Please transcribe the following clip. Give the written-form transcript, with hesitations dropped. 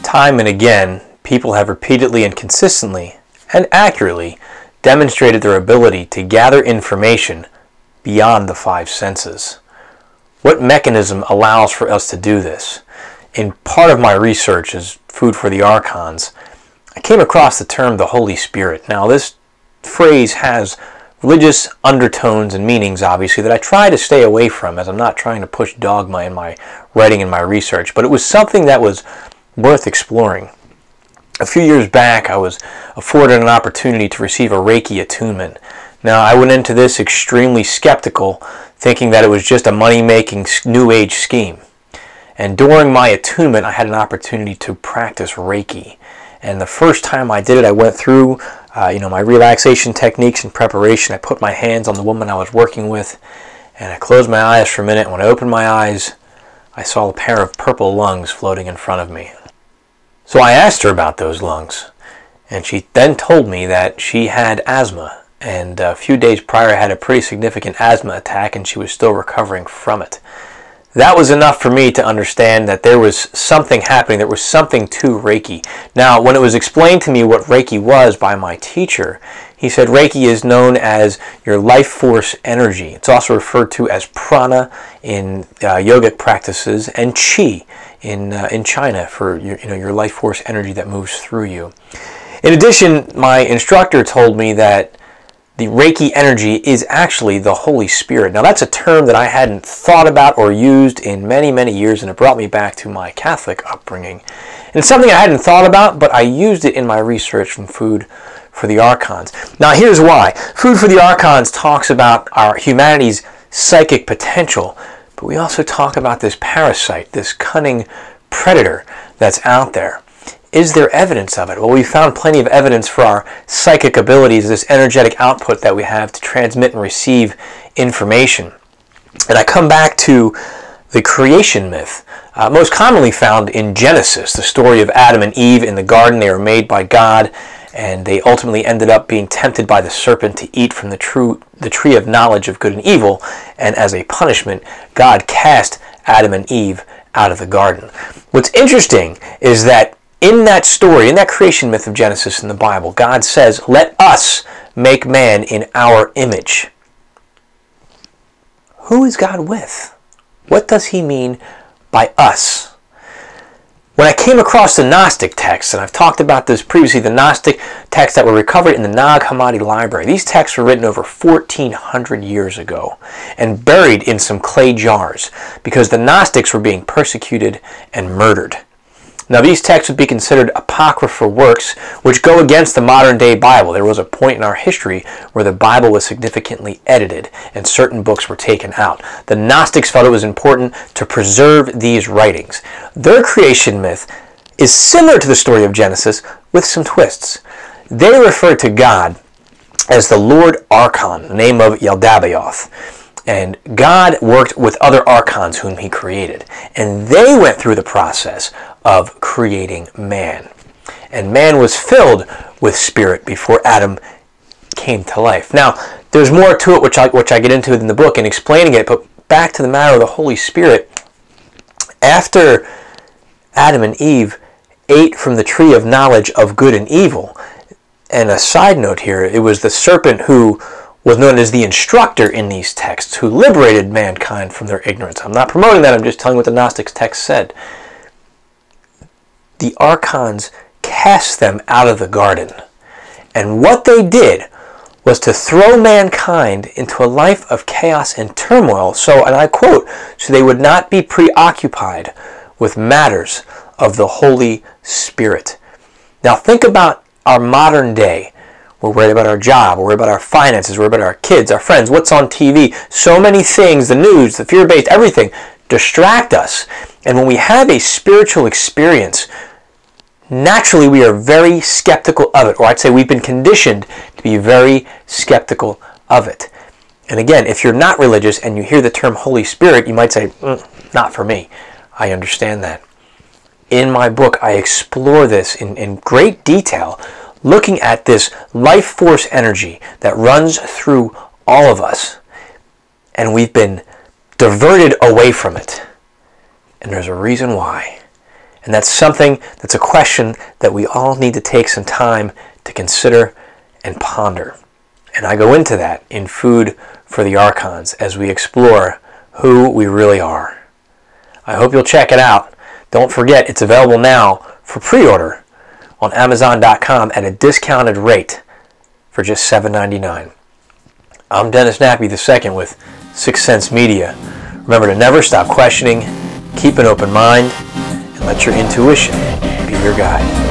Time and again, people have repeatedly and consistently and accurately demonstrated their ability to gather information beyond the five senses. What mechanism allows for us to do this? In part of my research as Food for the Archons, I came across the term the Holy Spirit. Now, this phrase has religious undertones and meanings, obviously, that I try to stay away from, as I'm not trying to push dogma in my writing and my research, but it was something that was worth exploring. A few years back, I was afforded an opportunity to receive a Reiki attunement. Now, I went into this extremely skeptical, thinking that it was just a money-making New Age scheme. And during my attunement, I had an opportunity to practice Reiki. And the first time I did it, I went through my relaxation techniques and preparation. I put my hands on the woman I was working with, and I closed my eyes for a minute. And when I opened my eyes, I saw a pair of purple lungs floating in front of me. So I asked her about those lungs, and she then told me that she had asthma, and a few days prior had a pretty significant asthma attack, and she was still recovering from it. That was enough for me to understand that there was something happening, there was something to Reiki. Now, when it was explained to me what Reiki was by my teacher, he said Reiki is known as your life force energy. It's also referred to as Prana in yogic practices, and Qi in China for your life force energy that moves through you. In addition, my instructor told me that the Reiki energy is actually the Holy Spirit. Now, that's a term that I hadn't thought about or used in many, many years, and it brought me back to my Catholic upbringing. And it's something I hadn't thought about, but I used it in my research from Food for the Archons. Now, here's why. Food for the Archons talks about our humanity's psychic potential, but we also talk about this parasite, this cunning predator that's out there. Is there evidence of it? Well, we found plenty of evidence for our psychic abilities, this energetic output that we have to transmit and receive information. And I come back to the creation myth, most commonly found in Genesis, the story of Adam and Eve in the garden. They were made by God, and they ultimately ended up being tempted by the serpent to eat from the tree of knowledge of good and evil, and as a punishment, God cast Adam and Eve out of the garden. What's interesting is that in that story, in that creation myth of Genesis in the Bible, God says, "Let us make man in our image." Who is God with? What does he mean by us? When I came across the Gnostic texts, and I've talked about this previously, the Gnostic texts that were recovered in the Nag Hammadi library, these texts were written over 1,400 years ago and buried in some clay jars because the Gnostics were being persecuted and murdered. Now, these texts would be considered apocryphal works which go against the modern-day Bible. There was a point in our history where the Bible was significantly edited and certain books were taken out. The Gnostics felt it was important to preserve these writings. Their creation myth is similar to the story of Genesis with some twists. They refer to God as the Lord Archon, the name of Yaldabaoth. And God worked with other archons whom he created. And they went through the process of creating man. And man was filled with spirit before Adam came to life. Now, there's more to it which I get into in the book in explaining it, but back to the matter of the Holy Spirit. After Adam and Eve ate from the tree of knowledge of good and evil, and a side note here, it was the serpent who was known as the instructor in these texts, who liberated mankind from their ignorance. I'm not promoting that, I'm just telling what the Gnostics text said. The Archons cast them out of the garden. And what they did was to throw mankind into a life of chaos and turmoil, so, and I quote, so they would not be preoccupied with matters of the Holy Spirit. Now think about our modern day. We're worried about our job, we're worried about our finances, we're worried about our kids, our friends, what's on TV. So many things, the news, the fear-based, everything, distract us. And when we have a spiritual experience, naturally we are very skeptical of it, or I'd say we've been conditioned to be very skeptical of it. And again, if you're not religious and you hear the term Holy Spirit, you might say, not for me. I understand that. In my book, I explore this in great detail, looking at this life force energy that runs through all of us. And we've been diverted away from it. And there's a reason why. And that's a question that we all need to take some time to consider and ponder. And I go into that in Food for the Archons as we explore who we really are. I hope you'll check it out. Don't forget, it's available now for pre-order on Amazon.com at a discounted rate for just $7.99. I'm Dennis Nappy II with Sixth Sense Media. Remember to never stop questioning, keep an open mind, and let your intuition be your guide.